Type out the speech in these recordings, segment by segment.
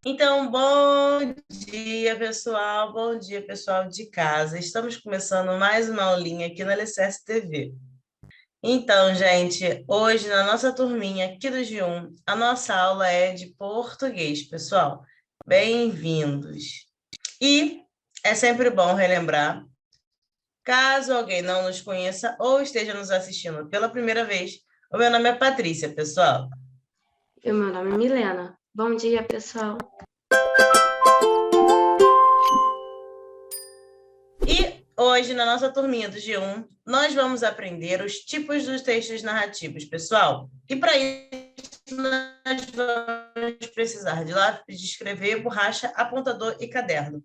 Então, bom dia, pessoal. Bom dia, pessoal de casa. Estamos começando mais uma aulinha aqui na Alicerce TV. Então, gente, hoje na nossa turminha aqui do G1, a nossa aula é de português, pessoal. Bem-vindos. E é sempre bom relembrar, caso alguém não nos conheça ou esteja nos assistindo pela primeira vez, o meu nome é Patrícia, pessoal. E o meu nome é Milena. Bom dia, pessoal. E hoje, na nossa turminha do G1, nós vamos aprender os tipos dos textos narrativos, pessoal. E para isso, nós vamos precisar de lápis de escrever, borracha, apontador e caderno.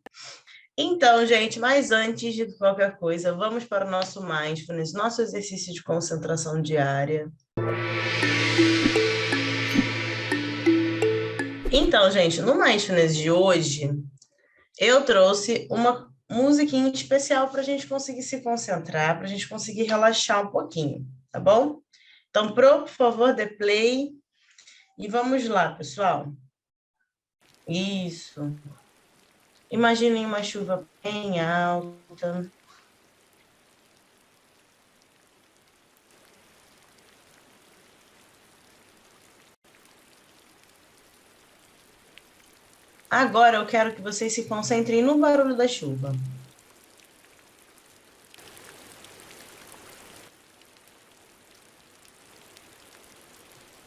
Então, gente, mas antes de qualquer coisa, vamos para o nosso Mindfulness, nosso exercício de concentração diária. Então, gente, no Mindfulness de hoje, eu trouxe uma musiquinha especial para a gente conseguir se concentrar, para a gente conseguir relaxar um pouquinho, tá bom? Então, por favor, dê play e vamos lá, pessoal. Isso. Imaginem uma chuva bem alta. Agora eu quero que vocês se concentrem no barulho da chuva.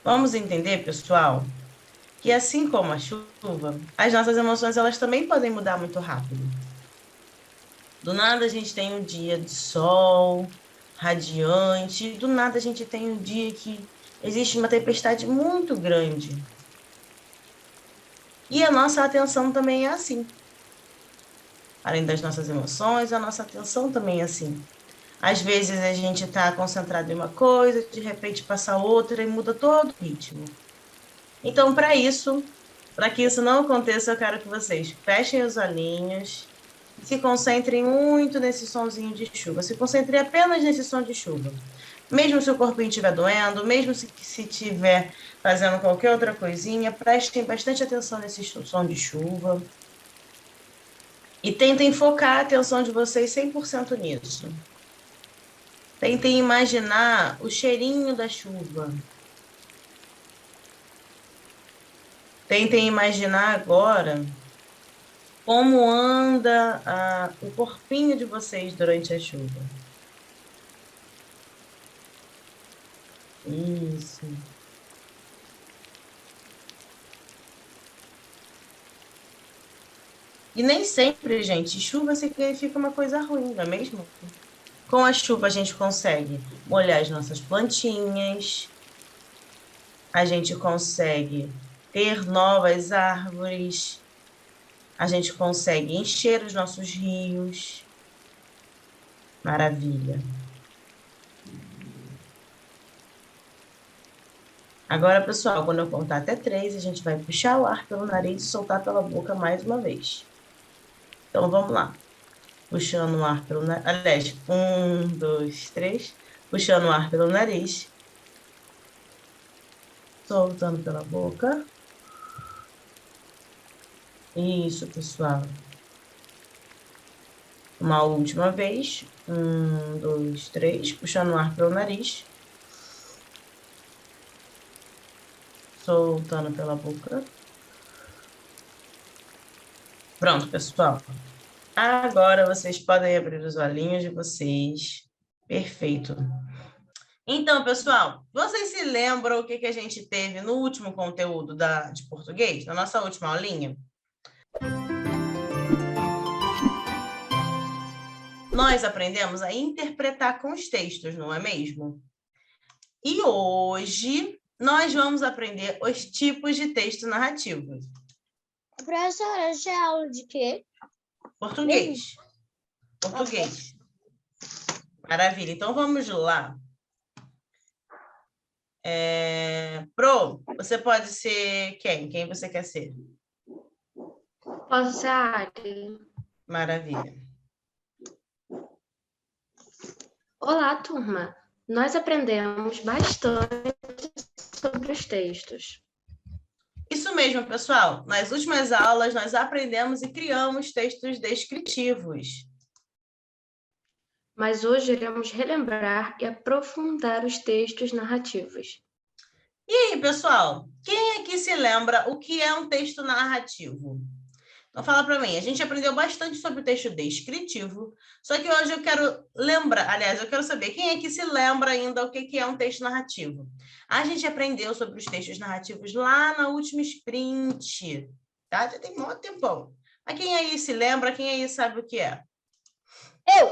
Vamos entender, pessoal, que assim como a chuva, as nossas emoções elas também podem mudar muito rápido. Do nada a gente tem um dia de sol radiante, do nada a gente tem um dia que existe uma tempestade muito grande. E a nossa atenção também é assim. Além das nossas emoções, a nossa atenção também é assim. Às vezes a gente está concentrado em uma coisa, de repente passa outra e muda todo o ritmo. Então, para que isso não aconteça, eu quero que vocês fechem os olhinhos e se concentrem muito nesse sonzinho de chuva. Se concentrem apenas nesse som de chuva. Mesmo se o corpinho estiver doendo, mesmo se estiver fazendo qualquer outra coisinha, prestem bastante atenção nesse som de chuva. E tentem focar a atenção de vocês 100% nisso. Tentem imaginar o cheirinho da chuva. Tentem imaginar agora como anda o corpinho de vocês durante a chuva. Isso. E nem sempre, gente, chuva significa uma coisa ruim, não é mesmo? Com a chuva a gente consegue molhar as nossas plantinhas, a gente consegue ter novas árvores, a gente consegue encher os nossos rios. Maravilha. Agora, pessoal, quando eu contar até 3, a gente vai puxar o ar pelo nariz e soltar pela boca mais uma vez. Então, vamos lá. Puxando o ar pelo nariz. Aliás, 1, 2, 3. Puxando o ar pelo nariz. Soltando pela boca. Isso, pessoal. Uma última vez. 1, 2, 3. Puxando o ar pelo nariz. Soltando pela boca. Pronto, pessoal. Agora vocês podem abrir os olhinhos de vocês. Perfeito. Então, pessoal, vocês se lembram o que a gente teve no último conteúdo de português, na nossa última aulinha? Nós aprendemos a interpretar com os textos, não é mesmo? E hoje nós vamos aprender os tipos de texto narrativo. Professora, essa é aula de quê? Português. Português. Maravilha. Então, vamos lá. Pro, você pode ser quem? Quem você quer ser? Posso ser a Ari? Maravilha. Olá, turma. Nós aprendemos bastante sobre os textos. Isso mesmo, pessoal. Nas últimas aulas, nós aprendemos e criamos textos descritivos. Mas hoje iremos relembrar e aprofundar os textos narrativos. E aí, pessoal? Quem aqui se lembra o que é um texto narrativo? Então, fala para mim. A gente aprendeu bastante sobre o texto descritivo, só que hoje eu quero lembrar, aliás, eu quero saber quem aqui se lembra ainda o que é um texto narrativo. A gente aprendeu sobre os textos narrativos lá na última sprint, tá? Já tem muito tempão. Mas quem aí se lembra, quem aí sabe o que é? Eu!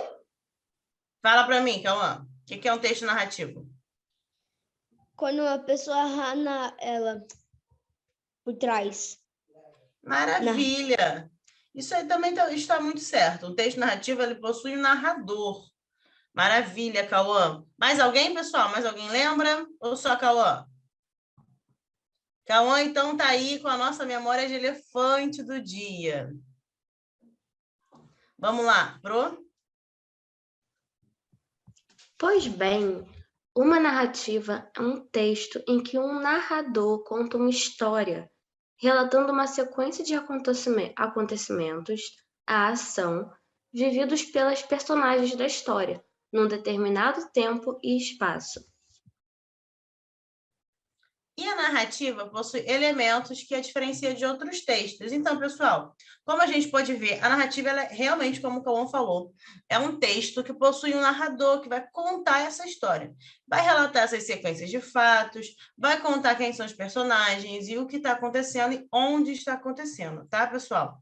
Fala para mim, Cauã. O que é um texto narrativo? Quando uma pessoa rana ela por trás. Maravilha! Isso aí também está muito certo. O texto narrativo ele possui um narrador. Maravilha, Cauã. Mais alguém, pessoal? Mais alguém lembra? Ou só Cauã? Cauã, então, está aí com a nossa memória de elefante do dia. Vamos lá, Pro? Pois bem, uma narrativa é um texto em que um narrador conta uma história, relatando uma sequência de acontecimentos, a ação, vividos pelas personagens da história, num determinado tempo e espaço. E a narrativa possui elementos que a diferencia de outros textos. Então, pessoal, como a gente pode ver, a narrativa, ela é realmente, como o Cauã falou, é um texto que possui um narrador que vai contar essa história. Vai relatar essas sequências de fatos, vai contar quem são os personagens e o que está acontecendo e onde está acontecendo, tá, pessoal?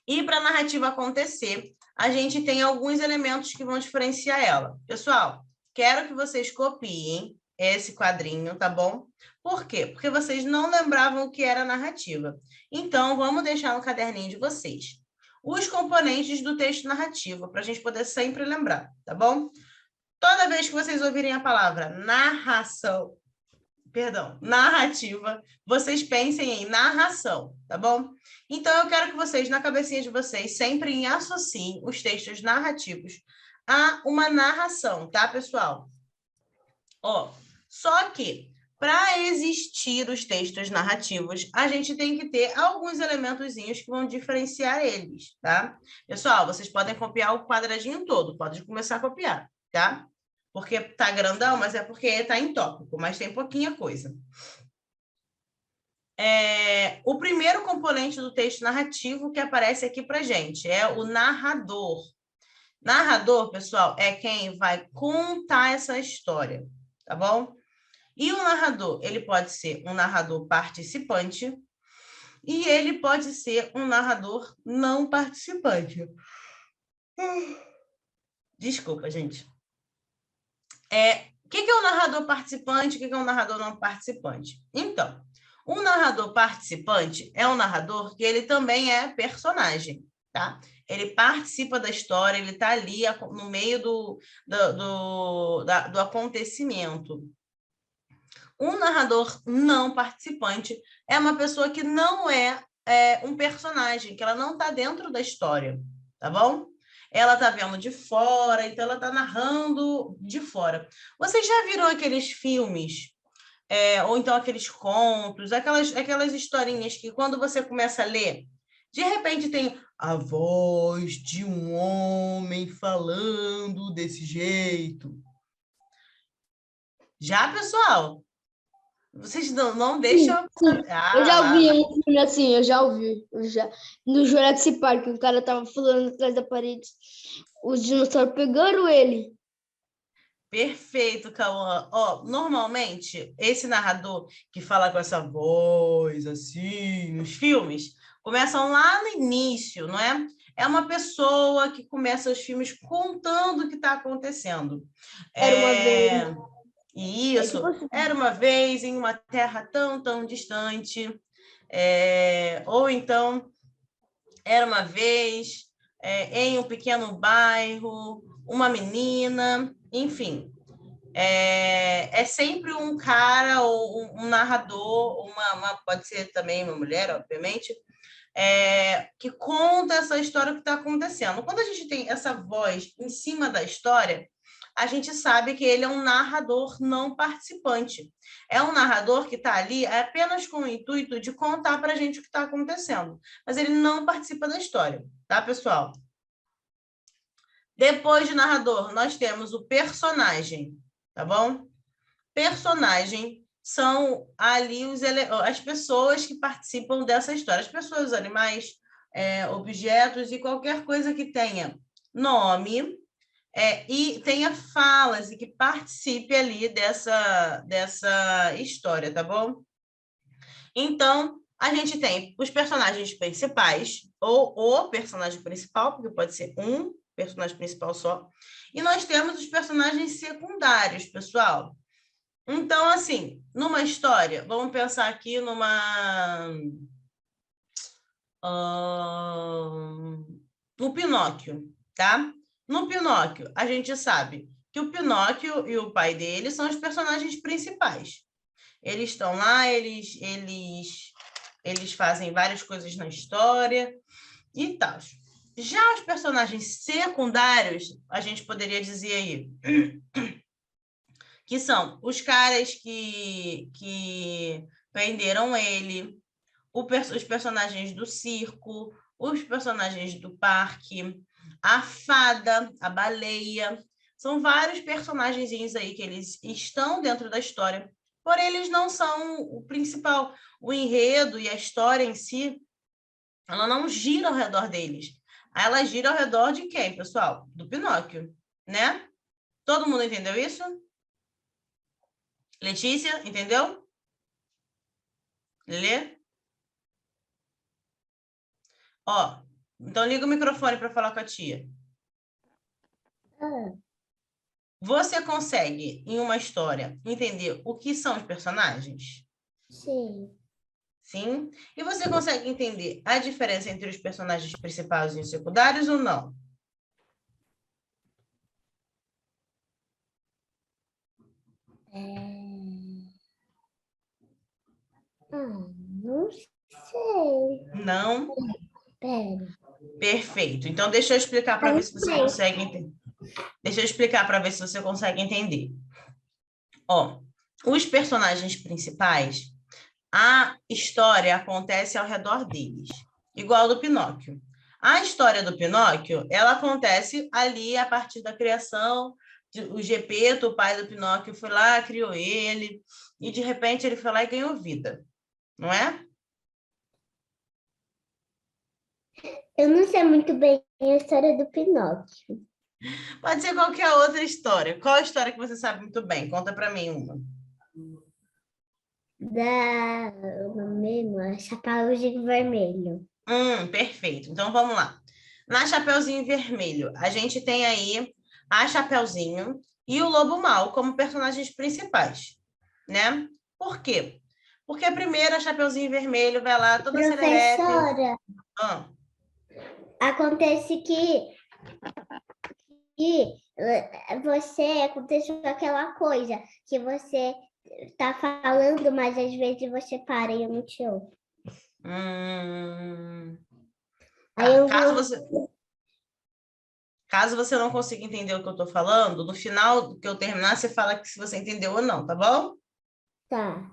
E para a narrativa acontecer, a gente tem alguns elementos que vão diferenciar ela. Pessoal, quero que vocês copiem esse quadrinho, tá bom? Por quê? Porque vocês não lembravam o que era narrativa. Então, vamos deixar no caderninho de vocês os componentes do texto narrativo, para a gente poder sempre lembrar, tá bom? Toda vez que vocês ouvirem a palavra narrativa, vocês pensem em narração, tá bom? Então, eu quero que vocês, na cabecinha de vocês, sempre associem os textos narrativos a uma narração, tá, pessoal? Ó, só que, para existir os textos narrativos, a gente tem que ter alguns elementozinhos que vão diferenciar eles, tá? Pessoal, vocês podem copiar o quadradinho todo, pode começar a copiar, tá? Porque tá grandão, mas é porque tá em tópico, mas tem pouquinha coisa. O primeiro componente do texto narrativo que aparece aqui para gente é o narrador. Narrador, pessoal, é quem vai contar essa história, tá bom? E o narrador, ele pode ser um narrador participante e ele pode ser um narrador não participante. Desculpa, gente. O que é um narrador participante? O que é um narrador não participante? Então, um narrador participante é um narrador que ele também é personagem, tá? Ele participa da história, ele está ali no meio do acontecimento. Um narrador não participante é uma pessoa que não é um personagem, que ela não está dentro da história, tá bom? Ela está vendo de fora, então ela está narrando de fora. Vocês já viram aqueles filmes, ou então aqueles contos, aquelas historinhas que quando você começa a ler, de repente tem a voz de um homem falando desse jeito. Já, pessoal? Vocês não deixam... Eu já ouvi um filme assim, eu já ouvi. No Jurassic Park, o cara tava falando atrás da parede. Os dinossauros pegaram ele. Perfeito, Cauã. Normalmente, esse narrador que fala com essa voz, assim, nos filmes, começam lá no início, não é? É uma pessoa que começa os filmes contando o que está acontecendo. Era uma vez. Isso, era uma vez em uma terra tão, tão distante. Ou então, era uma vez em um pequeno bairro, uma menina, enfim. É sempre um cara ou um narrador, pode ser também uma mulher, obviamente, que conta essa história que está acontecendo. Quando a gente tem essa voz em cima da história, a gente sabe que ele é um narrador não participante. É um narrador que está ali apenas com o intuito de contar para a gente o que está acontecendo, mas ele não participa da história, tá, pessoal? Depois de narrador, nós temos o personagem, tá bom? Personagem são ali as pessoas que participam dessa história. As pessoas, os animais, objetos e qualquer coisa que tenha nome e tenha falas e que participe ali dessa história, tá bom? Então, a gente tem os personagens principais, ou o personagem principal, porque pode ser um personagem principal só, e nós temos os personagens secundários, pessoal. Então, assim, numa história, vamos pensar aqui no Pinóquio, tá? No Pinóquio, a gente sabe que o Pinóquio e o pai dele são os personagens principais. Eles estão lá, eles fazem várias coisas na história e tal. Já os personagens secundários, a gente poderia dizer aí, que são os caras que prenderam ele, os personagens do circo, os personagens do parque, a fada, a baleia. São vários personagenzinhos aí que eles estão dentro da história, porém eles não são o principal. O enredo e a história em si, ela não gira ao redor deles. Ela gira ao redor de quem, pessoal? Do Pinóquio, né? Todo mundo entendeu isso? Letícia, entendeu? Lelê? Ó, então liga o microfone para falar com a tia. Você consegue, em uma história, entender o que são os personagens? Sim. Sim? E você consegue entender a diferença entre os personagens principais e os secundários ou não? Não sei. Não? Pera. Perfeito. Então, deixa eu explicar para ver se você consegue entender. Deixa eu explicar para ver se você consegue entender. Ó, os personagens principais, a história acontece ao redor deles, igual do Pinóquio. A história do Pinóquio, ela acontece ali a partir da criação. O Gepeto, o pai do Pinóquio, foi lá, criou ele, e de repente ele foi lá e ganhou vida, não é? Eu não sei muito bem a história do Pinóquio. Pode ser qualquer outra história. Qual a história que você sabe muito bem? Conta para mim uma. O nome mesmo é Chapeuzinho Vermelho. Perfeito. Então, vamos lá. Na Chapeuzinho Vermelho, a gente tem aí a Chapeuzinho e o Lobo Mau como personagens principais, né? Por quê? Porque a primeira Chapeuzinho Vermelho vai lá toda serelepe. Professora, acontece que você aconteceu aquela coisa que você tá falando, mas às vezes você para e eu não te ouço. Aí eu Caso você não consiga entender o que eu estou falando, no final que eu terminar, você fala que se você entendeu ou não, tá bom? Tá.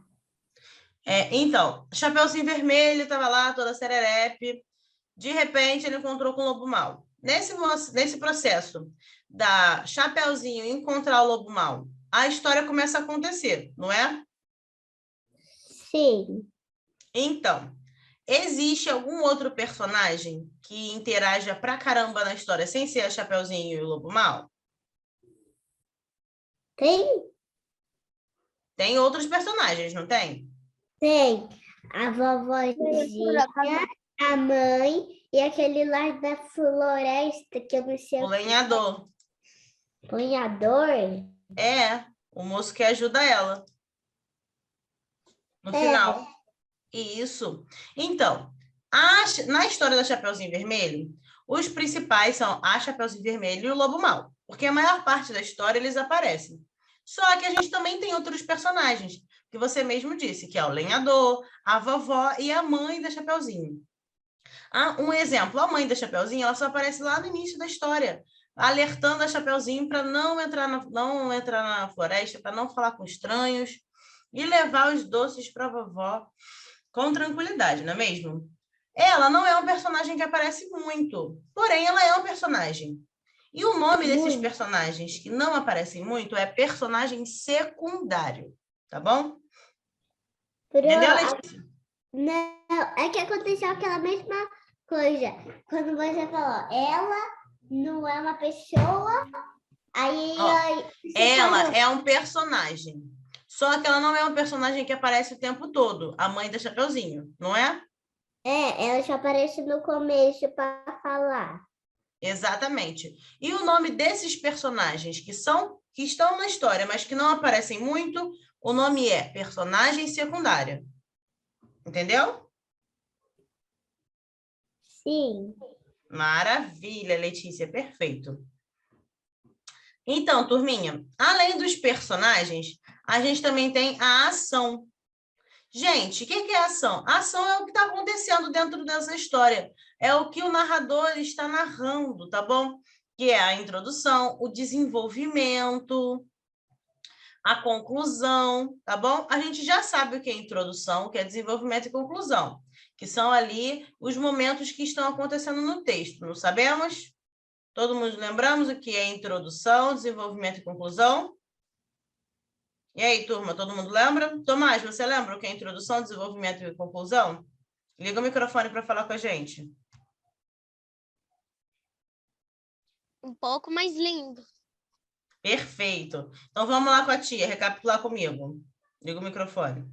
Então, Chapeuzinho Vermelho estava lá, toda serelepe. De repente, ele encontrou com o Lobo Mau. Nesse processo da Chapeuzinho encontrar o Lobo Mau, a história começa a acontecer, não é? Sim. Então, existe algum outro personagem que interaja pra caramba na história sem ser a Chapeuzinho e o Lobo Mau? Tem? Tem outros personagens, não tem? Tem. A vovozinha, a mãe e aquele lá da floresta que eu não sei O lenhador. Lenhador? O moço que ajuda ela. No final. Isso. Então, na história da Chapeuzinho Vermelho, os principais são a Chapeuzinho Vermelho e o Lobo Mau, porque a maior parte da história eles aparecem. Só que a gente também tem outros personagens, que você mesmo disse, que é o lenhador, a vovó e a mãe da Chapeuzinho. Um exemplo, a mãe da Chapeuzinho, ela só aparece lá no início da história. alertando a Chapeuzinho para não entrar na floresta, para não falar com estranhos e levar os doces para a vovó com tranquilidade, não é mesmo? Ela não é um personagem que aparece muito, porém ela é um personagem. E o nome desses personagens que não aparecem muito é personagem secundário, tá bom? Entendeu, Letícia? Não, é que aconteceu aquela mesma coisa. Quando você falou, ela não é uma pessoa, aí... Ela é um personagem. Só que ela não é um personagem que aparece o tempo todo. A mãe da Chapeuzinho, não é? Ela só aparece no começo para falar. Exatamente. E o nome desses personagens que estão na história, mas que não aparecem muito, o nome é personagem secundária. Entendeu? Sim. Maravilha, Letícia, perfeito. Então, turminha, além dos personagens, a gente também tem a ação. Gente, o que é a ação? A ação é o que está acontecendo dentro dessa história. É o que o narrador está narrando, tá bom? Que é a introdução, o desenvolvimento, a conclusão, tá bom? A gente já sabe o que é introdução, o que é desenvolvimento e conclusão, que são ali os momentos que estão acontecendo no texto, não sabemos? Todo mundo lembramos o que é introdução, desenvolvimento e conclusão? E aí, turma, todo mundo lembra? Tomás, você lembra o que é introdução, desenvolvimento e conclusão? Liga o microfone para falar com a gente. Um pouco mais lindo. Perfeito. Então, vamos lá com a tia, recapitular comigo. Liga o microfone.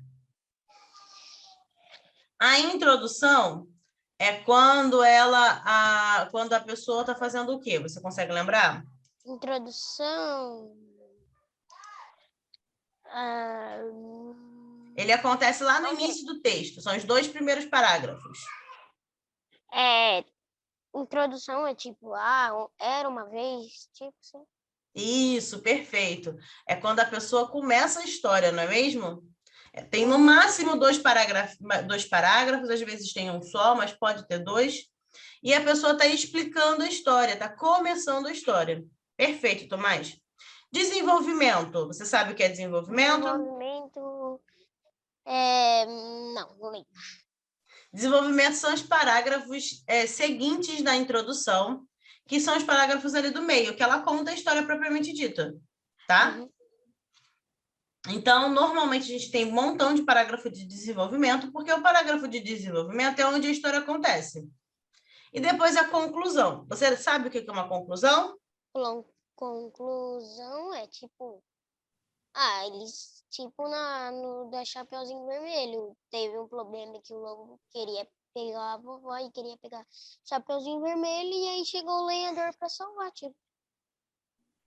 A introdução é quando quando a pessoa está fazendo o quê? Você consegue lembrar? Introdução. Ele acontece lá no início do texto. São os 2 primeiros parágrafos. Introdução é tipo, era uma vez, tipo assim. Isso, perfeito. É quando a pessoa começa a história, não é mesmo? Tem no máximo 2 parágrafos, às vezes tem um só, mas pode ter 2. E a pessoa está explicando a história, está começando a história. Perfeito, Tomás. Desenvolvimento. Você sabe o que é desenvolvimento? Desenvolvimento. Não lembro. Desenvolvimento são os parágrafos seguintes da introdução, que são os parágrafos ali do meio, que ela conta a história propriamente dita, tá? Uhum. Então, normalmente a gente tem um montão de parágrafo de desenvolvimento, porque o parágrafo de desenvolvimento é onde a história acontece. E depois a conclusão. Você sabe o que é uma conclusão? Conclusão é tipo... eles, tipo, no da Chapeuzinho Vermelho, teve um problema que o lobo queria pegar a vovó e queria pegar Chapeuzinho Vermelho, e aí chegou o lenhador para salvar, tipo.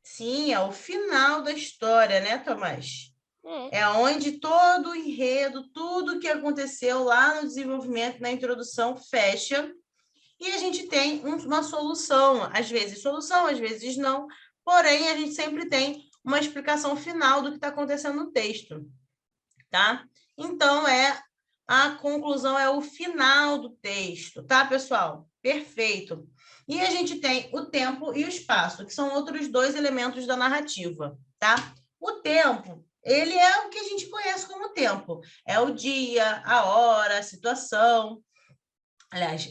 Sim, é o final da história, né, Tomás? É. É onde todo o enredo, tudo que aconteceu lá no desenvolvimento, na introdução, fecha. E a gente tem uma solução, às vezes não, porém a gente sempre tem uma explicação final do que está acontecendo no texto, tá? Então, a conclusão é o final do texto, tá, pessoal? Perfeito. E a gente tem o tempo e o espaço, que são outros 2 elementos da narrativa, tá? O tempo, ele é o que a gente conhece como tempo. É o dia, a hora, a situação. Aliás,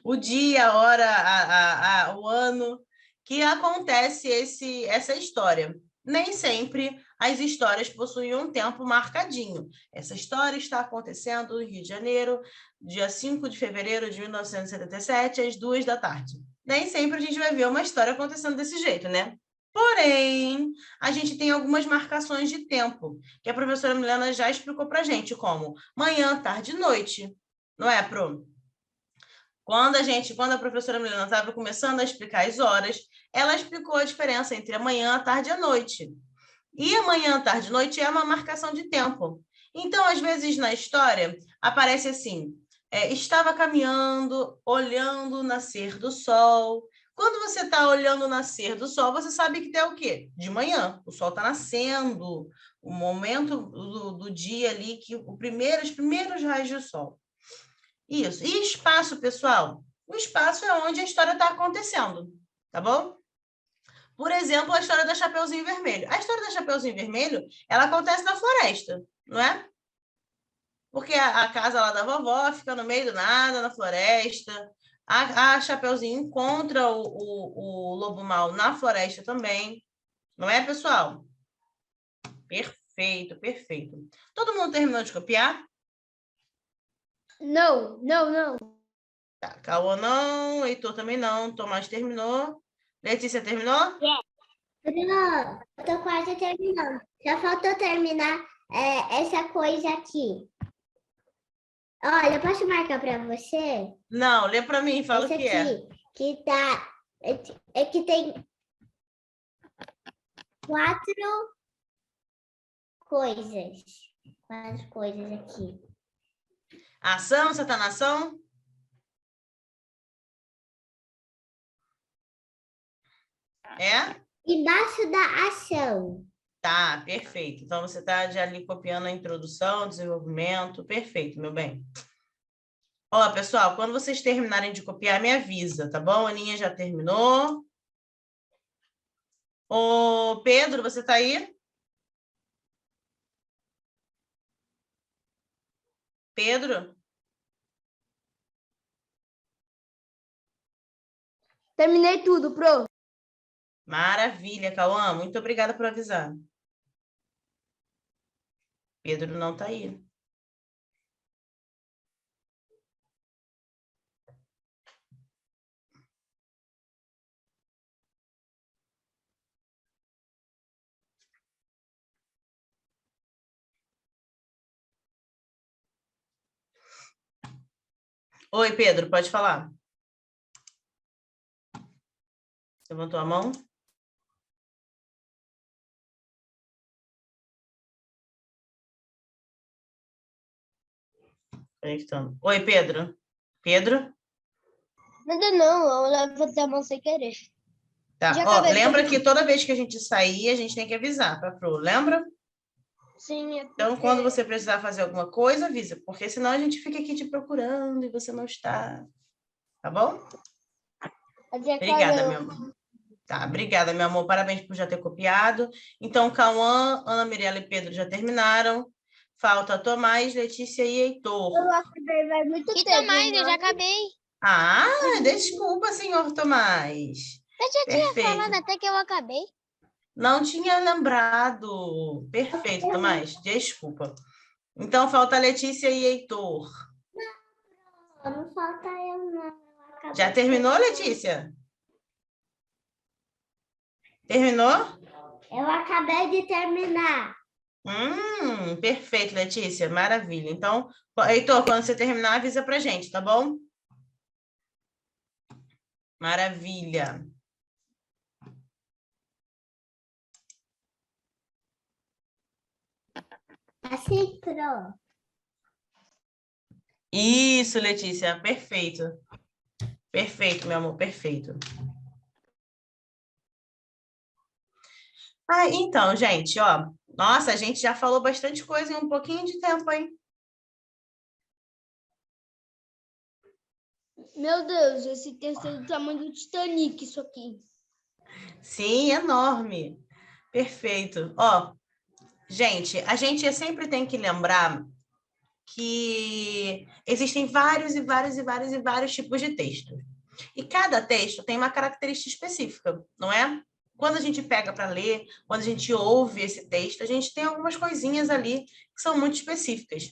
o dia, a hora, o ano que acontece essa história. Nem sempre as histórias possuem um tempo marcadinho. Essa história está acontecendo no Rio de Janeiro, dia 5 de fevereiro de 1977, às 2 da tarde. Nem sempre a gente vai ver uma história acontecendo desse jeito, né? Porém, a gente tem algumas marcações de tempo, que a professora Milena já explicou para a gente, como manhã, tarde e noite. Não é, Pro? Quando a professora Milena estava começando a explicar as horas, ela explicou a diferença entre a manhã, a tarde e a noite. E a manhã, a tarde e noite é uma marcação de tempo. Então, às vezes, na história, aparece assim, estava caminhando, olhando o nascer do sol. Quando você está olhando o nascer do sol, você sabe que tem o quê? De manhã, o sol está nascendo, o momento do dia ali, que os primeiros raios do sol. Isso. E espaço, pessoal? O espaço é onde a história está acontecendo, tá bom? Por exemplo, a história da Chapeuzinho Vermelho. A história da Chapeuzinho Vermelho, ela acontece na floresta, não é? Porque a casa lá da vovó fica no meio do nada, na floresta. A Chapeuzinho encontra o lobo mau na floresta também. Não é, pessoal? Perfeito, perfeito. Todo mundo terminou de copiar? Não. Tá, Cauã não, Heitor também não, Tomás terminou. Letícia terminou? Não, eu tô quase terminando. Já faltou terminar essa coisa aqui. Olha, eu posso marcar para você? Não, lê para mim, fala o Esse que é. aqui, que tá. É que tem 4 coisas. 4 coisas aqui. Ação, você tá na ação? É? Embaixo da ação. Tá, perfeito. Então, você está ali copiando a introdução, desenvolvimento. Perfeito, meu bem. Ó, pessoal, quando vocês terminarem de copiar, me avisa, tá bom? A Aninha já terminou. Ô, Pedro, você tá aí? Pedro? Terminei tudo, Pro. Maravilha, Cauã. Muito obrigada por avisar. Pedro não tá aí. Oi, Pedro, pode falar. Levantou a mão? Conectando. Oi, Pedro. Pedro? Nada não, eu levantei a mão sem querer. Tá. Já Ó, acabei de lembra copiar. que toda vez que a gente sair, a gente tem que avisar pra Pro, lembra? Sim, Então, quando você precisar fazer alguma coisa, avisa, porque senão a gente fica aqui te procurando e você não está. Tá bom? Obrigada, meu amor. Tá, obrigada, meu amor. Parabéns por já ter copiado. Então, Cauã, Ana Mirella e Pedro já terminaram. Falta Tomás, Letícia e Heitor. Eu acabei, vai muito E tempo. Tomás, eu já acabei. Ah, desculpa, senhor Tomás. Eu já tinha Perfeito. falado até que eu acabei. Não tinha lembrado. Perfeito, Tomás. Desculpa. Então, falta Letícia e Heitor. Não falta eu, não. Já terminou, Letícia? Terminou? Eu acabei de terminar. Perfeito, Letícia. Maravilha. Então, Heitor, quando você terminar, avisa pra gente, tá bom? Maravilha. Assim, Pro. Isso, Letícia. Perfeito. Perfeito, meu amor. Perfeito. Ah, então, gente, ó. Nossa, a gente já falou bastante coisa em um pouquinho de tempo, hein? Meu Deus, esse texto é do tamanho do Titanic, isso aqui. Sim, enorme. Perfeito. Ó, gente, a gente sempre tem que lembrar que existem vários e vários e vários e vários tipos de texto. E cada texto tem uma característica específica, não é? Quando a gente pega para ler, quando a gente ouve esse texto, a gente tem algumas coisinhas ali que são muito específicas.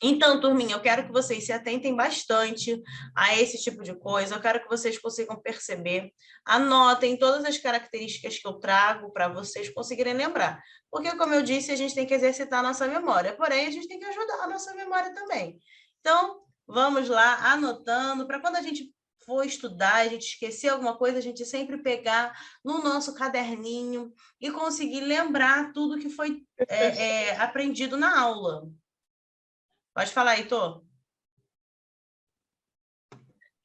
Então, turminha, eu quero que vocês se atentem bastante a esse tipo de coisa, eu quero que vocês consigam perceber, anotem todas as características que eu trago para vocês conseguirem lembrar. Porque, como eu disse, a gente tem que exercitar a nossa memória, porém, a gente tem que ajudar a nossa memória também. Então, vamos lá, anotando, para quando a gente for estudar, a gente esquecer alguma coisa, a gente sempre pegar no nosso caderninho e conseguir lembrar tudo que foi aprendido na aula. Pode falar, Heitor.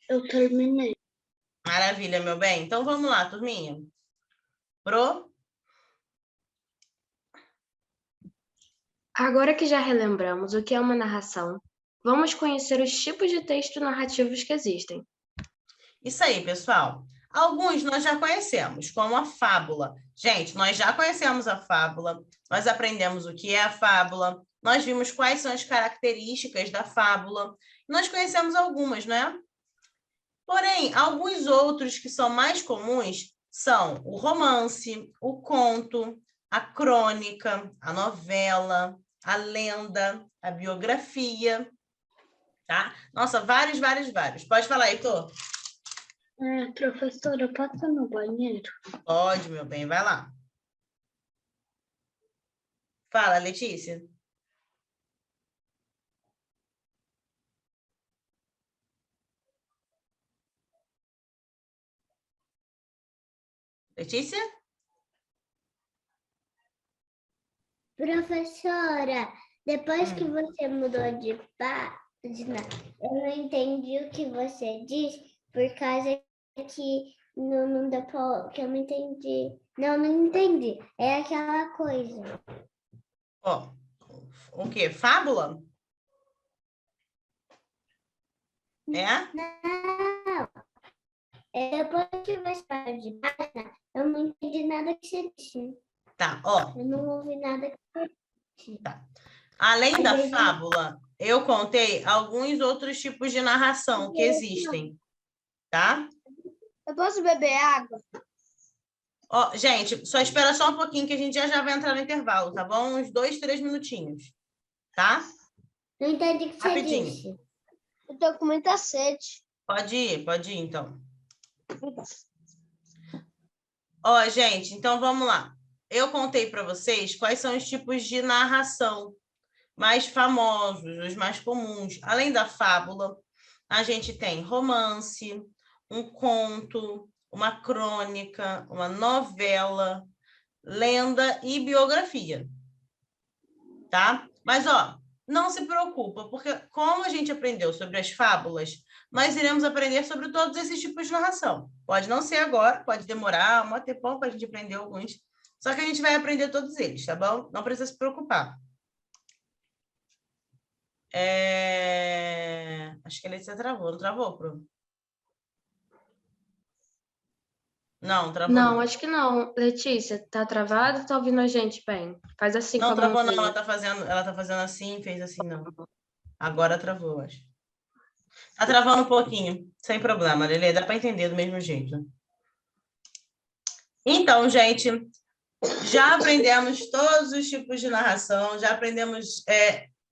Eu terminei. Maravilha, meu bem. Então, vamos lá, turminha. Pro? Agora que já relembramos o que é uma narração, vamos conhecer os tipos de texto narrativos que existem. Isso aí, pessoal. Alguns nós já conhecemos, como a fábula. Gente, nós já conhecemos a fábula, nós aprendemos o que é a fábula, nós vimos quais são as características da fábula, nós conhecemos algumas, não é? Porém, alguns outros que são mais comuns são o romance, o conto, a crônica, a novela, a lenda, a biografia, tá? Nossa, vários. Pode falar, Heitor? Professora, eu posso ir no banheiro? Pode, meu bem, vai lá. Fala, Letícia. Letícia? Professora, depois que você mudou de página, eu não entendi o que você disse, por causa que não dá pra, que eu não entendi. Não entendi. É aquela coisa. Ó, o quê? Fábula? É? Não. Depois que você parou de página, eu não entendi nada que você disse. Tá, ó. Eu não ouvi nada que você disse. Tá. Além da fábula, eu contei alguns outros tipos de narração que existem, tá? Eu posso beber água? Ó, gente, só espera só um pouquinho que a gente já vai entrar no intervalo, tá bom? Uns 2, 3 minutinhos, tá? Não entendi o que você Rapidinho. disse. Eu tô com muita sede. Pode ir então. Ó, gente, então vamos lá. Eu contei para vocês quais são os tipos de narração mais famosos, os mais comuns. Além da fábula, a gente tem romance, um conto, uma crônica, uma novela, lenda e biografia, tá? Mas, ó, não se preocupa, porque como a gente aprendeu sobre as fábulas, nós iremos aprender sobre todos esses tipos de narração. Pode não ser agora, pode demorar um tempão para a gente aprender alguns, só que a gente vai aprender todos eles, tá bom? Não precisa se preocupar. Acho que a Letícia travou. Não travou, Pro? Não, travou Não, acho que não. Letícia, tá travado ou tá ouvindo a gente bem? Faz assim Não, com a travou não. mãozinha. Ela tá fazendo assim, fez assim, não. Agora travou, eu acho. Tá travando um pouquinho. Sem problema, Lelê. Dá para entender do mesmo jeito. Então, gente, já aprendemos todos os tipos de narração, já aprendemos...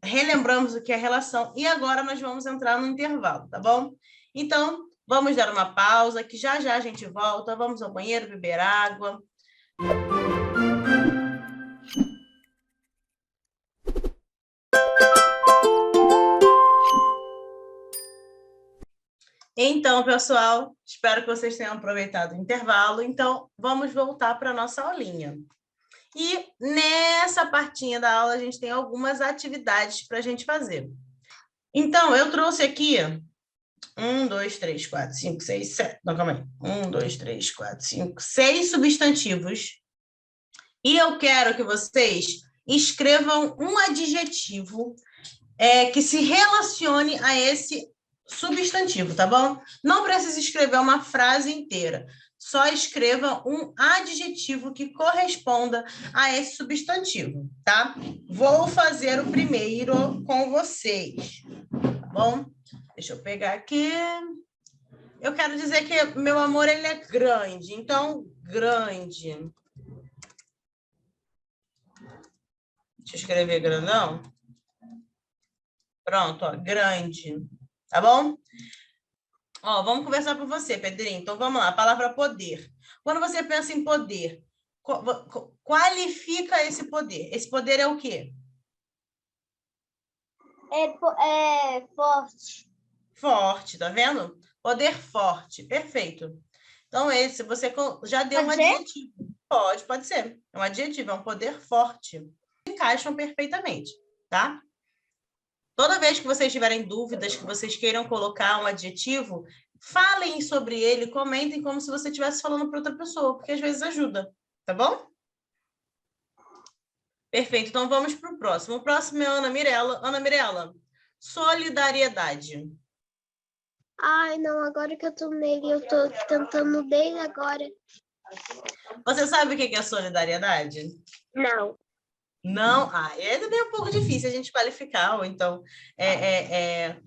relembramos o que é relação e agora nós vamos entrar no intervalo, tá bom? Então, vamos dar uma pausa, que já a gente volta, vamos ao banheiro, beber água. Então, pessoal, espero que vocês tenham aproveitado o intervalo. Então, vamos voltar para a nossa aulinha. E nessa partinha da aula, a gente tem algumas atividades para a gente fazer. Então, eu trouxe aqui 1, 2, 3, 4, 5, 6, 7. Não, calma aí. 1, 2, 3, 4, 5, 6 substantivos. E eu quero que vocês escrevam um adjetivo que se relacione a esse substantivo, tá bom? Não precisa escrever uma frase inteira. Só escreva um adjetivo que corresponda a esse substantivo, tá? Vou fazer o primeiro com vocês, tá bom? Deixa eu pegar aqui. Eu quero dizer que meu amor, ele é grande. Então, grande. Deixa eu escrever grandão. Pronto, ó, grande. Tá bom? Ó, vamos conversar com você, Pedrinho. Então, vamos lá. A palavra poder. Quando você pensa em poder, qualifica esse poder. Esse poder é o quê? É forte. Forte, tá vendo? Poder forte. Perfeito. Então, esse, você já deu Pode um adjetivo. Pode ser. É um adjetivo, é um poder forte. Encaixam perfeitamente, tá? Toda vez que vocês tiverem dúvidas, que vocês queiram colocar um adjetivo, falem sobre ele, comentem como se você estivesse falando para outra pessoa, porque às vezes ajuda, tá bom? Perfeito, então vamos para o próximo. O próximo é Ana Mirella. Ana Mirella, solidariedade. Ai, não, agora que eu tô nele, eu tô tentando dele agora. Você sabe o que é solidariedade? Não. Não? Ah, é também um pouco difícil a gente qualificar, ou então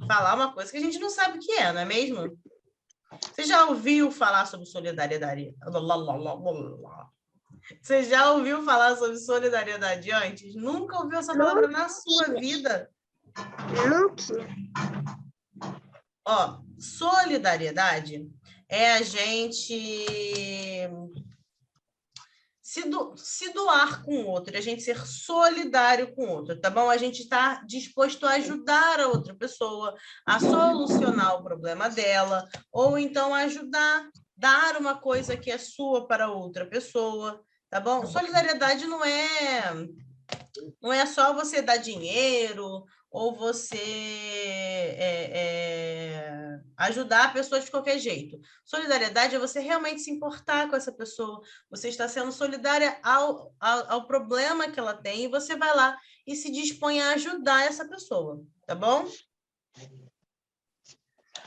falar uma coisa que a gente não sabe o que é, não é mesmo? Você já ouviu falar sobre solidariedade? Você já ouviu falar sobre solidariedade antes? Nunca ouviu essa palavra na sua vida? Nunca. Ó, solidariedade é a gente se doar com o outro, a gente ser solidário com o outro, tá bom? A gente está disposto a ajudar a outra pessoa a solucionar o problema dela, ou então ajudar, dar uma coisa que é sua para outra pessoa, tá bom? Solidariedade não é só você dar dinheiro ou você ajudar a pessoa de qualquer jeito. Solidariedade é você realmente se importar com essa pessoa. Você está sendo solidária ao problema que ela tem e você vai lá e se dispõe a ajudar essa pessoa, tá bom?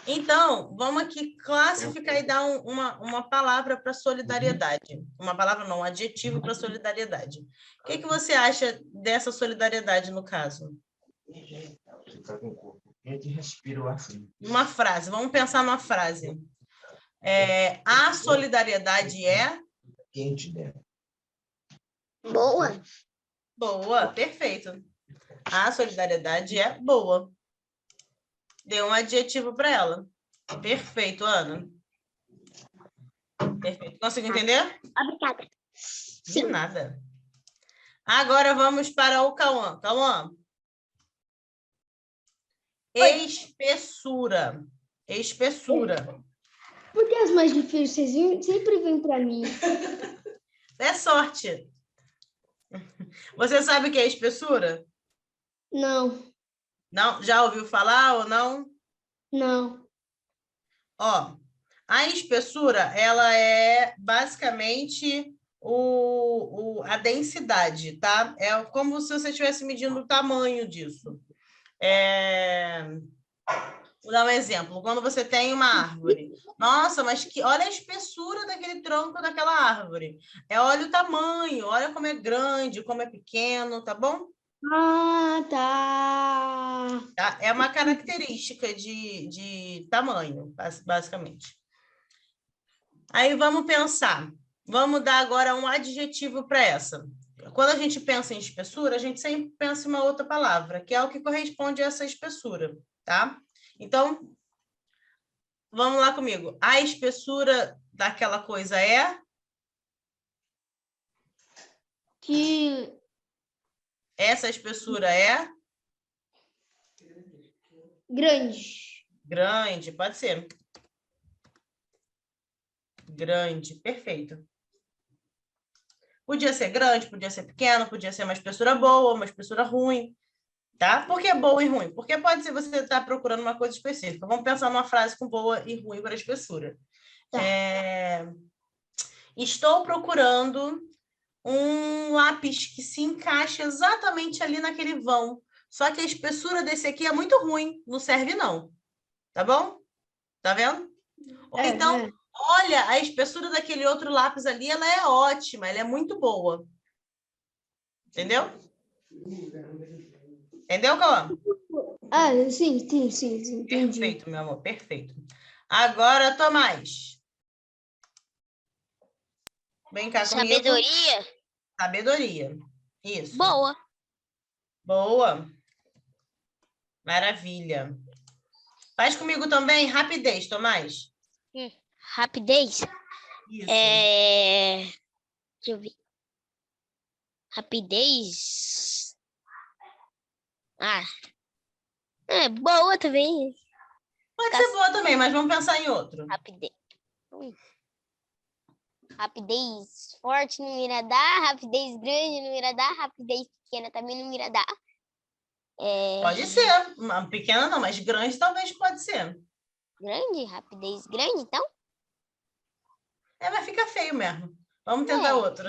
Então, vamos aqui classificar e dar uma palavra para solidariedade. Uma palavra não, um adjetivo para solidariedade. O que você acha dessa solidariedade no caso? Uma frase, vamos pensar numa frase. A solidariedade é? Boa. Boa, perfeito. A solidariedade é boa. Dê um adjetivo para ela. Perfeito, Ana. Perfeito. Conseguiu entender? Obrigada. De nada. Agora vamos para o Cauã. Cauã. Espessura. Espessura. Por que as mais difíceis sempre vêm para mim? É sorte. Você sabe o que é espessura? Não, Não? Já ouviu falar ou não? não. Ó, a espessura, ela é basicamente a densidade, tá? É como se você estivesse medindo o tamanho disso. Vou dar um exemplo. Quando você tem uma árvore. Nossa, mas olha a espessura daquele tronco daquela árvore. Olha o tamanho, olha como é grande, como é pequeno, tá bom? Ah, tá. Tá? É uma característica de tamanho, basicamente. Aí vamos pensar. Vamos dar agora um adjetivo para essa. Quando a gente pensa em espessura, a gente sempre pensa em uma outra palavra, que é o que corresponde a essa espessura, tá? Então, vamos lá comigo. A espessura daquela coisa é? Que Essa espessura é? grande. Grande, pode ser. Grande, perfeito. Podia ser grande, podia ser pequeno, podia ser uma espessura boa, uma espessura ruim, tá? Por que boa e ruim? Porque pode ser você estar procurando uma coisa específica. Vamos pensar numa frase com boa e ruim para a espessura. Tá. Estou procurando um lápis que se encaixa exatamente ali naquele vão. Só que a espessura desse aqui é muito ruim, não serve não. Tá bom? Tá vendo? Ou então, olha, a espessura daquele outro lápis ali, ela é ótima, ela é muito boa. Entendeu? Entendeu, Cauã? Ah, sim, entendi. Perfeito, meu amor, perfeito. Agora, Tomás. Vem cá comigo. Sabedoria? Sabedoria. Isso. Boa. Boa. Maravilha. Faz comigo também rapidez, Tomás. Rapidez? Isso. Deixa eu ver. Rapidez? Boa também. Pode ser boa também, mas vamos pensar em outro. Rapidez. Rapidez forte não irá dar, rapidez grande não irá dar, rapidez pequena também não irá dar. Pode ser. Uma pequena não, mas grande talvez pode ser. Grande? Rapidez grande, então? Mas fica feio mesmo. Vamos tentar outro.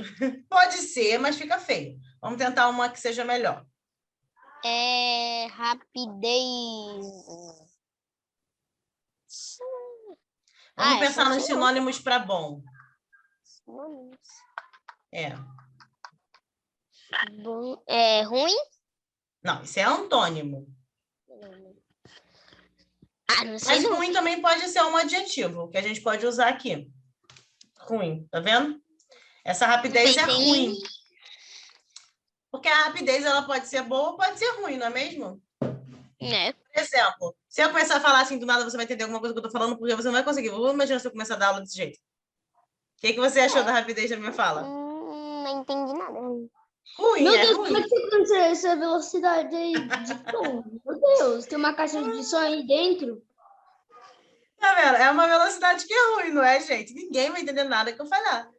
Pode ser, mas fica feio. Vamos tentar uma que seja melhor. Rapidez Vamos pensar essa nos sim, não. sinônimos para bom. Sinônimos. É. Bom, é ruim? Não, isso é antônimo. Ah, não sei Mas não. ruim também pode ser um adjetivo, que a gente pode usar aqui. Ruim, tá vendo? Essa rapidez é Pensei em- ruim. Porque a rapidez ela pode ser boa ou pode ser ruim, não é mesmo? Né? Por exemplo, se eu começar a falar assim do nada, você vai entender alguma coisa que eu tô falando, porque você não vai conseguir. Vamos imaginar se eu começar a dar aula desse jeito. O que você achou da rapidez da minha fala? Não entendi nada. Ruim, Meu é Deus, como é ruim. que você consegue essa velocidade aí de som? Meu Deus, tem uma caixa de som aí dentro. Tá vendo? É uma velocidade que é ruim, não é, gente? Ninguém vai entender nada que eu falar.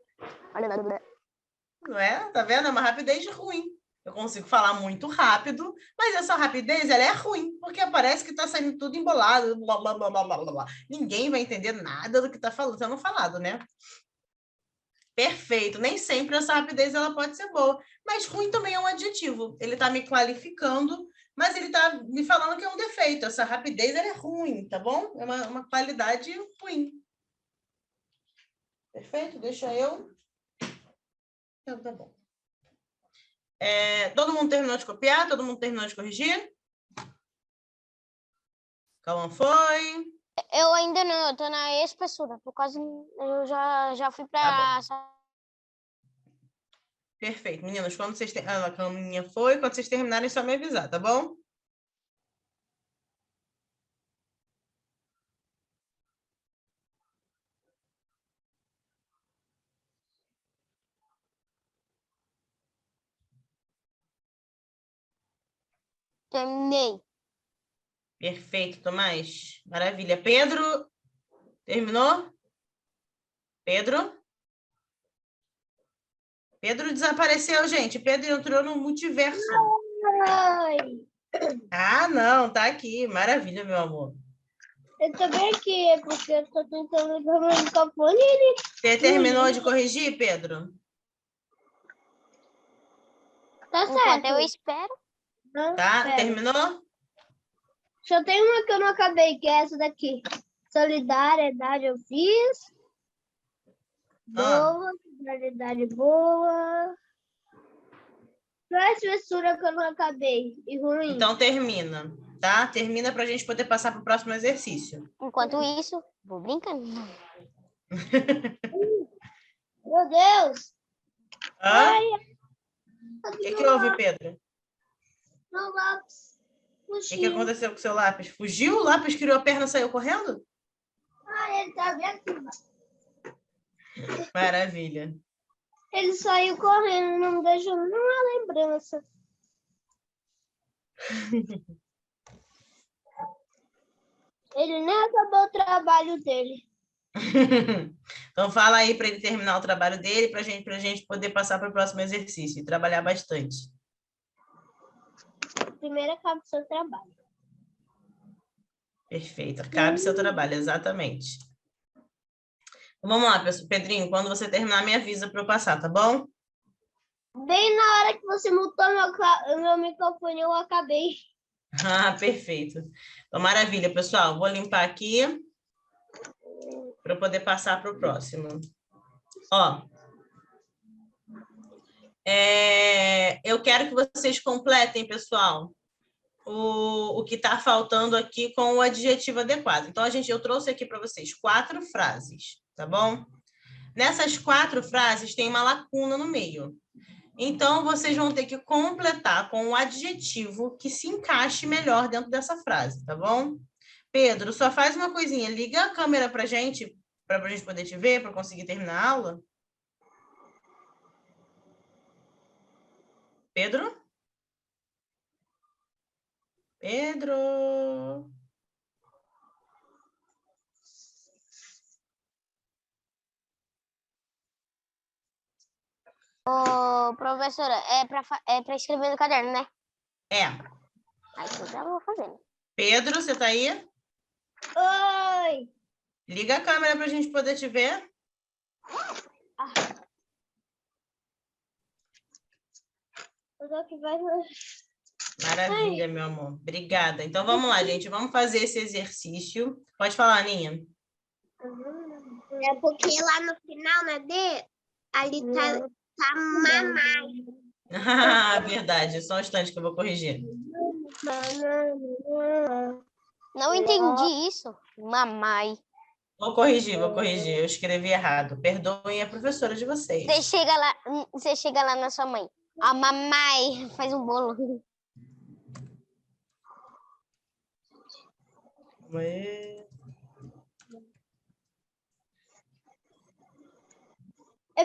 Não é? Tá vendo? É uma rapidez ruim. Eu consigo falar muito rápido, mas essa rapidez ela é ruim, porque parece que tá saindo tudo embolado, blá, blá, blá, blá, blá, blá. Ninguém vai entender nada do que tá falando, sendo falado, né? Perfeito. Nem sempre essa rapidez ela pode ser boa, mas ruim também é um adjetivo. Ele tá me qualificando, mas ele tá me falando que é um defeito. Essa rapidez ela é ruim, tá bom? É uma qualidade ruim. Perfeito? Deixa eu. Então, tá bom. Todo mundo terminou de copiar? Todo mundo terminou de corrigir? Calma, foi. Eu ainda não, eu tô na espessura, por causa eu já fui Tá pra... Perfeito. Meninas, quando vocês a caminha foi, quando vocês terminarem, é só me avisar, tá bom? Terminei. Perfeito, Tomás. Maravilha. Pedro, terminou? Pedro? Pedro desapareceu, gente. Pedro entrou no multiverso. Ai, Ah, não, tá aqui. Maravilha, meu amor. eu tô bem aqui, é porque eu tô tentando ligar meu microfone e ele... Você terminou de corrigir, Pedro? Tá Enquanto eu certo. espero. Tá? Pera. Terminou? Só tem uma que eu não acabei, que é essa daqui. Solidariedade eu fiz. Ah, Boa, solidariedade boa. Só a espessura que eu não acabei. E ruim. então termina, tá? Termina pra gente poder passar pro próximo exercício. Enquanto isso, vou brincando. Meu Deus! Hã? Ai, O que houve, Pedro? meu lápis O que fugiu. aconteceu com o seu lápis? Fugiu? O lápis criou a perna e saiu correndo? Ai, ele tá bem aqui. Maravilha. Ele saiu correndo, não me deixou nenhuma lembrança. Ele nem acabou o trabalho dele. Então fala aí para ele terminar o trabalho dele, para a gente poder passar para o próximo exercício e trabalhar bastante. Primeiro acaba o seu trabalho. Perfeito. Cabe seu trabalho, exatamente. Então, vamos lá, Pedrinho. Quando você terminar, me avisa para eu passar, tá bom? Bem na hora que você mutou meu microfone, eu acabei. Ah, perfeito. Então, maravilha, pessoal. Vou limpar aqui para eu poder passar para o próximo. Ó, eu quero que vocês completem, pessoal, o que está faltando aqui com o adjetivo adequado. Então, eu trouxe aqui para vocês 4 frases, tá bom? Nessas 4 frases tem uma lacuna no meio. Então, vocês vão ter que completar com o adjetivo que se encaixe melhor dentro dessa frase, tá bom? Pedro, só faz uma coisinha, liga a câmera para a gente poder te ver, para conseguir terminar a aula. Pedro? Pedro? Ô, professora, é pra escrever no caderno, né? É. Aí eu já vou fazendo. Pedro, você tá aí? Oi! Liga a câmera para a gente poder te ver. Eu tô aqui, vai... Maravilha, meu amor. Obrigada. Então, vamos lá, gente. Vamos fazer esse exercício. Pode falar, Aninha. É porque lá no final, na D, ali tá mamãe. Ah, verdade. Só um instante que eu vou corrigir. Não entendi isso. Mamãe. Vou corrigir. Eu escrevi errado. Perdoem a professora de vocês. Você chega lá na sua mãe. A mamãe faz um bolo.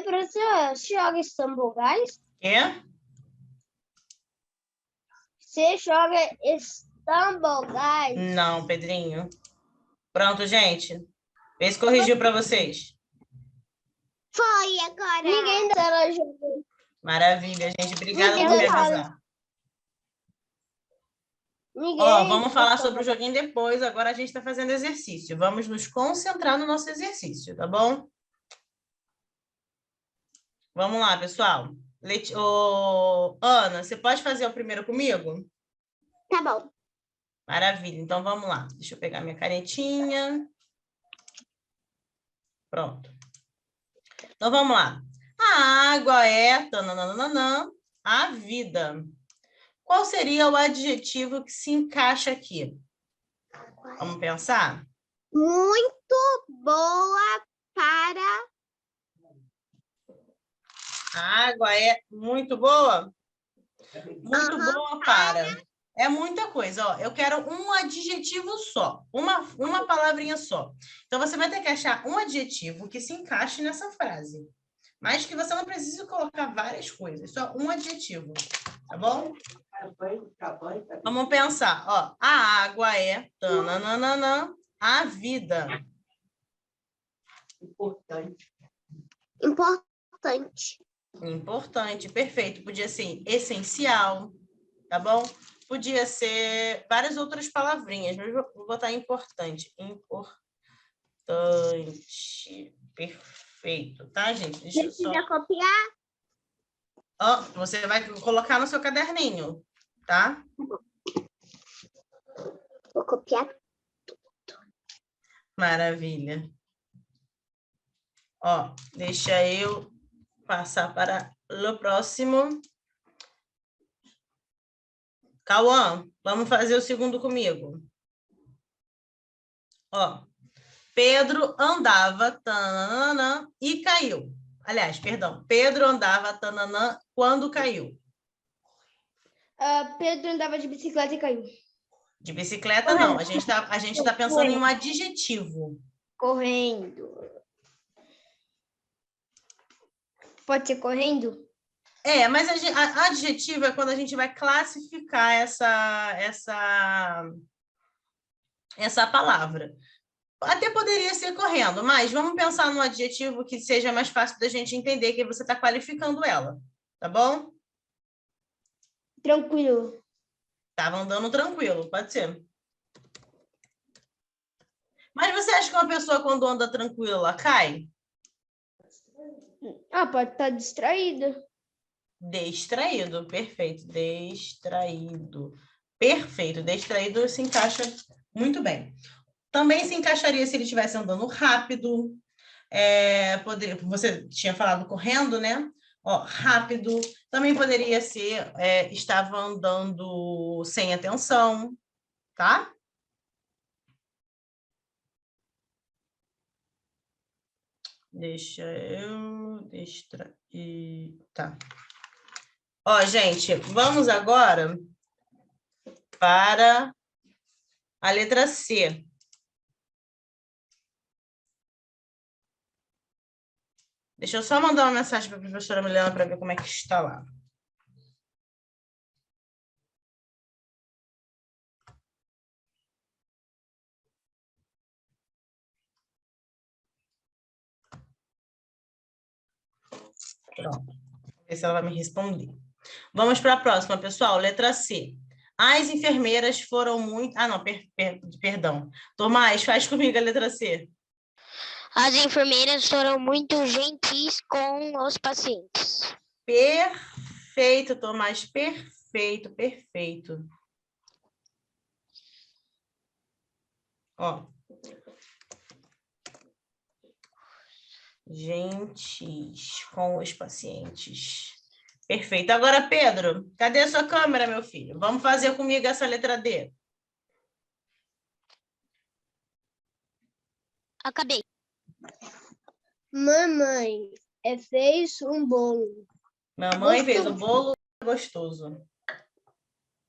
Professor, você joga Stumble Guys? Quê? Você joga Stumble Guys? Não, Pedrinho. Pronto, gente. Vê se corrigiu para vocês. Foi agora. Ninguém da sala joga. Maravilha, gente. Obrigada Ninguém por me fala. avisar. Ninguém. Ó, vamos falar sobre o joguinho depois. Agora a gente está fazendo exercício. Vamos nos concentrar no nosso exercício, tá bom? Vamos lá, pessoal. Ana, você pode fazer o primeiro comigo? Tá bom. Maravilha. Então, vamos lá. Deixa eu pegar minha canetinha. Pronto. Então, vamos lá. A água é tananana, a vida. Qual seria o adjetivo que se encaixa aqui? Vamos pensar? Muito boa para... A água é muito boa? Muito boa para. É muita coisa, ó. Eu quero um adjetivo só, uma palavrinha só. Então, você vai ter que achar um adjetivo que se encaixe nessa frase. Mas que você não precise colocar várias coisas, só um adjetivo, tá bom? Vamos pensar, ó. A água é tananana, a vida. Importante. Importante, perfeito. Podia ser essencial, tá bom? Podia ser várias outras palavrinhas, mas vou botar importante. Importante. Perfeito, tá, gente? Deixa eu só... Precisa copiar? Ó, você vai colocar no seu caderninho, tá? Vou copiar. Maravilha. Ó, deixa eu passar para o próximo. Cauã, vamos fazer o segundo comigo. Ó, Pedro andava tananã, e caiu. Aliás, perdão, Pedro andava tananã quando caiu. Pedro andava de bicicleta e caiu. De bicicleta, não. A gente tá pensando em um adjetivo. Correndo. Pode ser correndo? É, mas adjetivo é quando a gente vai classificar essa palavra. Até poderia ser correndo, mas vamos pensar num adjetivo que seja mais fácil da gente entender que você está qualificando ela, tá bom? Tranquilo. Estava andando tranquilo, pode ser. Mas você acha que uma pessoa, quando anda tranquila, ela cai? Pode estar distraída. Distraído, perfeito. Distraído. Perfeito, distraído se encaixa muito bem. Também se encaixaria se ele estivesse andando rápido. Você tinha falado correndo, né? Ó, rápido. Também poderia ser estava andando sem atenção, tá? Deixa eu distrair. Tá. Ó, gente, vamos agora para a letra C. Deixa eu só mandar uma mensagem para a professora Milena para ver como é que está lá. Pronto. Vamos ver se ela vai me responder. Vamos para a próxima, pessoal. Letra C. As enfermeiras foram muito... não, perdão. Tomás, faz comigo a letra C. As enfermeiras foram muito gentis com os pacientes. Perfeito, Tomás, perfeito. Perfeito, perfeito. Ó. Gentis com os pacientes. Perfeito. Agora, Pedro, cadê a sua câmera, meu filho? Vamos fazer comigo essa letra D. Acabei. Mamãe fez um bolo. Mamãe fez o bolo gostoso.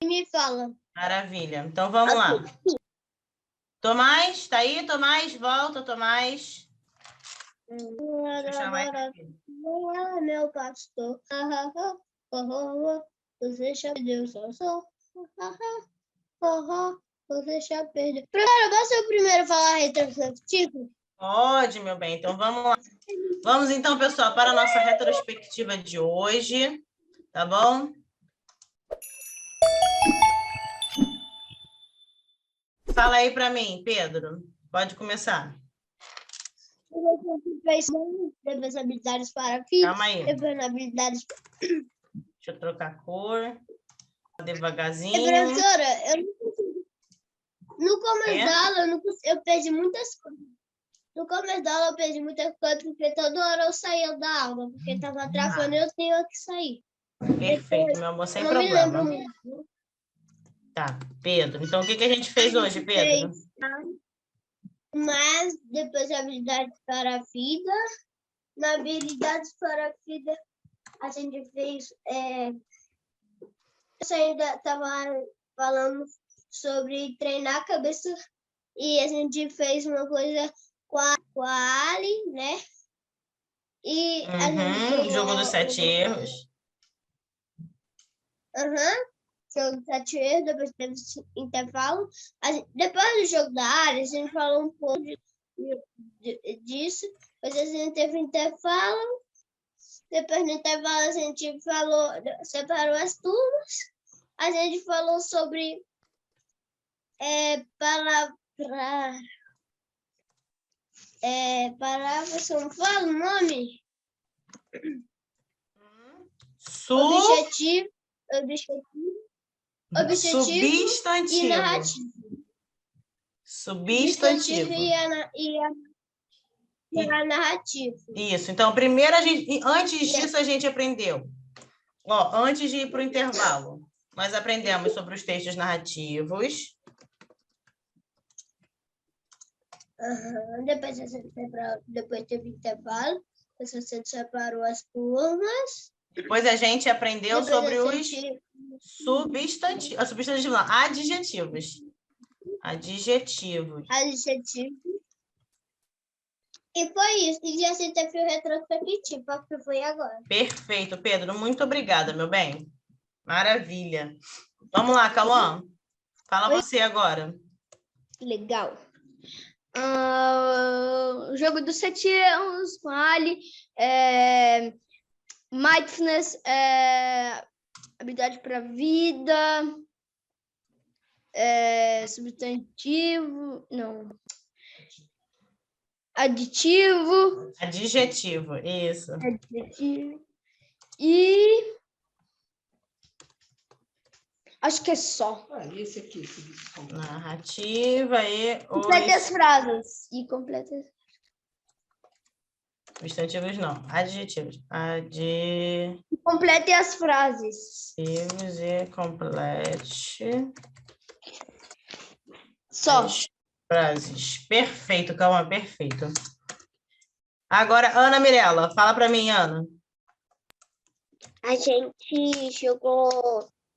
Me fala. Maravilha. Então, vamos lá. Tomás, tá aí, Tomás? Volta, Tomás. Deixa eu chamar ele. Meu pastor. Você já perdeu só. Você já perdeu. Primeiro, posso ser o primeiro a falar retrospectivo? Pode, meu bem. Então, vamos lá. Vamos, então, pessoal, para a nossa retrospectiva de hoje. Tá bom? Fala aí para mim, Pedro. Pode começar. Depois habilidades para filhos. Calma aí. Depois habilidades. Deixa eu trocar a cor. Devagarzinho. Professora, eu não consigo. No começo da aula, eu perdi muitas coisas. No começo da aula, eu perdi muitas coisas, porque toda hora eu saía da aula, porque estava atrasando e eu tinha que sair. Perfeito, meu amor, sem Eu não me lembro problema. muito. Tá, Pedro. Então, o que a gente fez hoje, Pedro? Mas depois habilidades para a vida. Na habilidades para a vida, a gente fez. Eu ainda estava falando sobre treinar a cabeça e a gente fez uma coisa com a Ali, né? E a gente Jogo dos 7 erros. Jogo dos 7 erros, depois teve intervalo. Depois do jogo da área, a gente falou um pouco disso. Depois a gente teve intervalo. Depois do intervalo, a gente separou as turmas. A gente falou sobre palavras, como fala o nome? Objetivo Substantivo. e narrativo. Substantivo. E a narrativa. Isso. Então, primeiro, antes disso, a gente aprendeu. Ó, antes de ir para o intervalo, nós aprendemos sobre os textos narrativos. Depois teve intervalo. Depois você separou as turmas. Depois a gente aprendeu sobre os substantivos, não, adjetivos. Adjetivos. E foi isso. E a gente teve o retrospectivo, que foi agora. Perfeito, Pedro. Muito obrigada, meu bem. Maravilha. Vamos lá, Cauã. Fala você agora. Legal. Jogo dos 7 erros, Mali, mindfulness, habilidade para a vida, substantivo, não, adjetivo, isso. Adjetivo. E acho que é só. Esse aqui. Narrativa e Complete as frases. E complete. Substantivos não, adjetivos. Complete as frases. Adjetivos e complete. Só. As frases. Perfeito, Cauã, perfeito. Agora, Ana Mirella, fala para mim, Ana. A gente jogou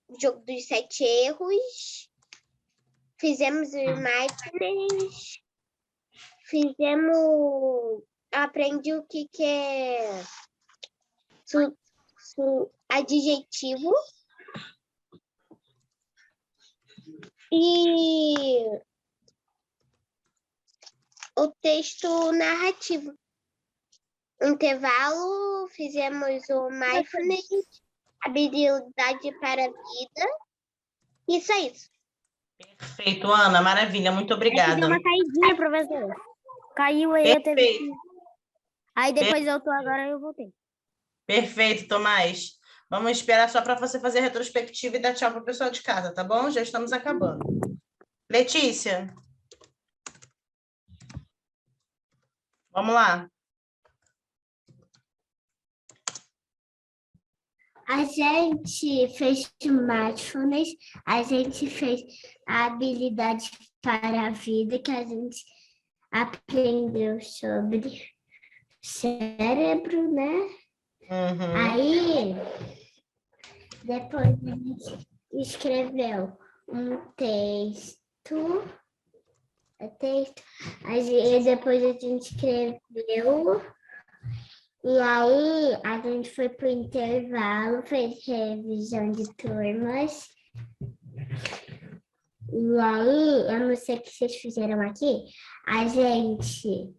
o jogo dos 7 erros, fizemos o mindfulness, aprendi o que é adjetivo e o texto narrativo. Intervalo, fizemos o mindfulness, habilidade para a vida. Isso é isso. Perfeito, Ana, maravilha, muito obrigada. Deu uma caidinha, professor. Caiu aí, eu teve... Aí depois agora eu voltei. Perfeito, Tomás. Vamos esperar só para você fazer a retrospectiva e dar tchau para o pessoal de casa, tá bom? Já estamos acabando. Letícia. Vamos lá. A gente fez mindfulness, a gente fez a habilidade para a vida, que a gente aprendeu sobre cérebro, né? Uhum. Aí, depois a gente escreveu um texto, aí depois a gente escreveu, e aí a gente foi para o intervalo, fez revisão de turmas, e aí, eu não sei o que vocês fizeram aqui, a gente...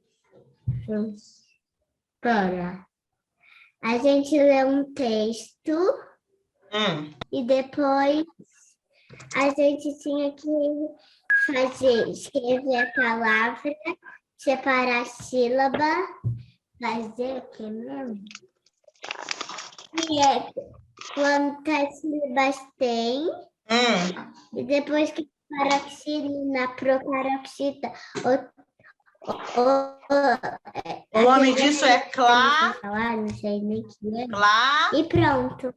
Pera. A gente lê um texto e depois a gente tinha que escrever a palavra, separar a sílaba, fazer o que mesmo? E quantas sílabas tem, e depois que paroxina, proparoxida, o nome disso é Clá. Não sei nem o que é. Clá. E pronto.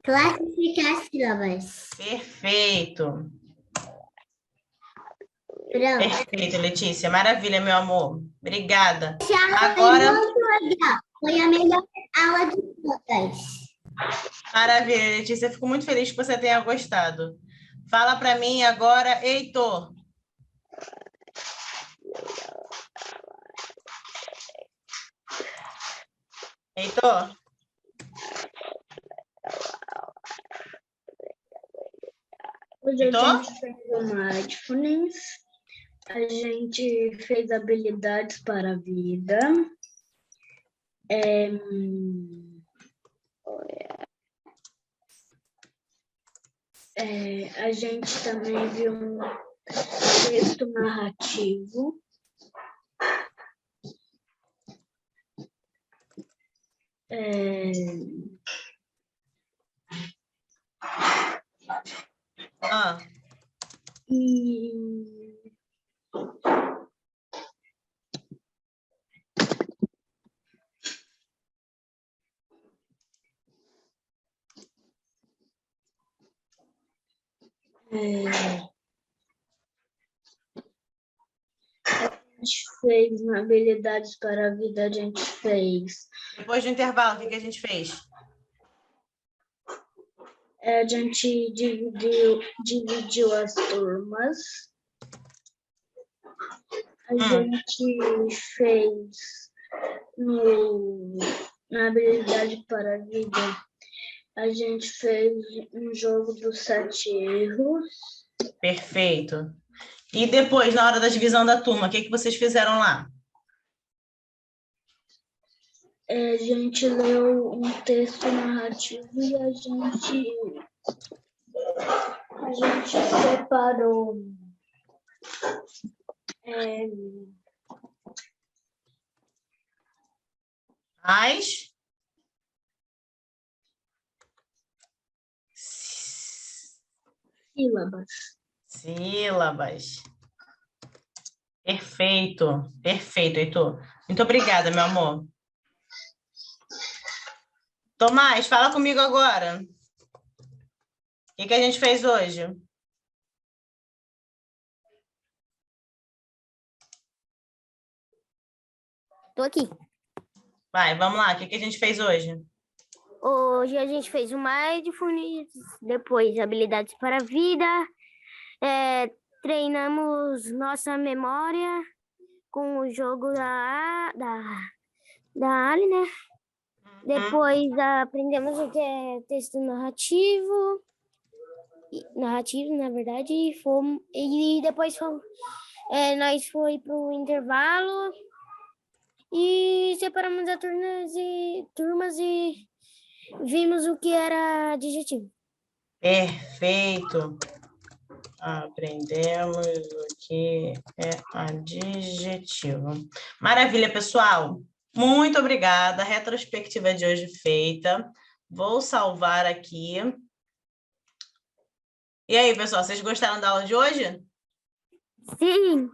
Classificar as sílabas. Perfeito. Pronto. Perfeito, Letícia. Maravilha, meu amor. Obrigada. Agora... Foi muito legal. Foi a melhor aula de todas. Maravilha, Letícia. Fico muito feliz que você tenha gostado. Fala para mim agora, Heitor. Heitor? Hoje a gente fez o mindfulness, a gente fez habilidades para a vida, a gente também viu um texto narrativo. A gente fez habilidades para a vida, a gente fez. Depois do intervalo, o que a gente fez? A gente dividiu as turmas. A gente fez na habilidade para a vida. A gente fez um jogo dos 7 erros. Perfeito. E depois, na hora da divisão da turma, o que vocês fizeram lá? A gente leu um texto narrativo e a gente separou as sílabas. Perfeito. Perfeito, Heitor. Muito obrigada, meu amor. Tomás, fala comigo agora. O que a gente fez hoje? Tô aqui. Vai, vamos lá. O que a gente fez hoje? Hoje a gente fez o mindfulness, depois habilidades para a vida, treinamos nossa memória com o jogo da Ali, né? Depois aprendemos o que é texto narrativo, na verdade, e depois nós foi para o intervalo e separamos as turmas e vimos o que era adjetivo. Perfeito. Aprendemos o que é adjetivo. Maravilha, pessoal. Muito obrigada. A retrospectiva de hoje feita. Vou salvar aqui. E aí, pessoal, vocês gostaram da aula de hoje? Sim.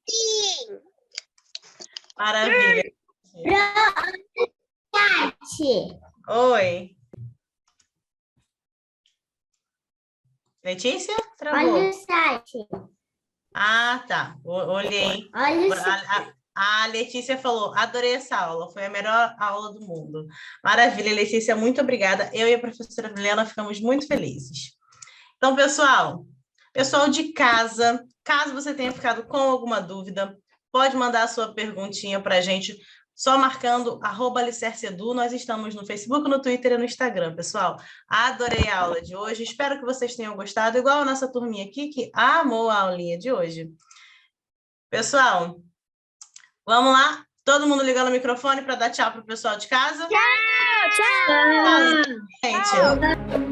Maravilha. Tati, Oi. Letícia? Travou. olha o site. Ah, tá. Olhei. Olha o site. A Letícia falou, adorei essa aula, foi a melhor aula do mundo. Maravilha, Letícia, muito obrigada. Eu e a professora Milena ficamos muito felizes. Então, pessoal de casa, caso você tenha ficado com alguma dúvida, pode mandar a sua perguntinha para a gente, só marcando @alicerceedu. Nós estamos no Facebook, no Twitter e no Instagram, pessoal. Adorei a aula de hoje, espero que vocês tenham gostado, igual a nossa turminha aqui, que amou a aulinha de hoje. Pessoal, vamos lá? Todo mundo ligando o microfone para dar tchau para o pessoal de casa? Tchau. Tchau, gente.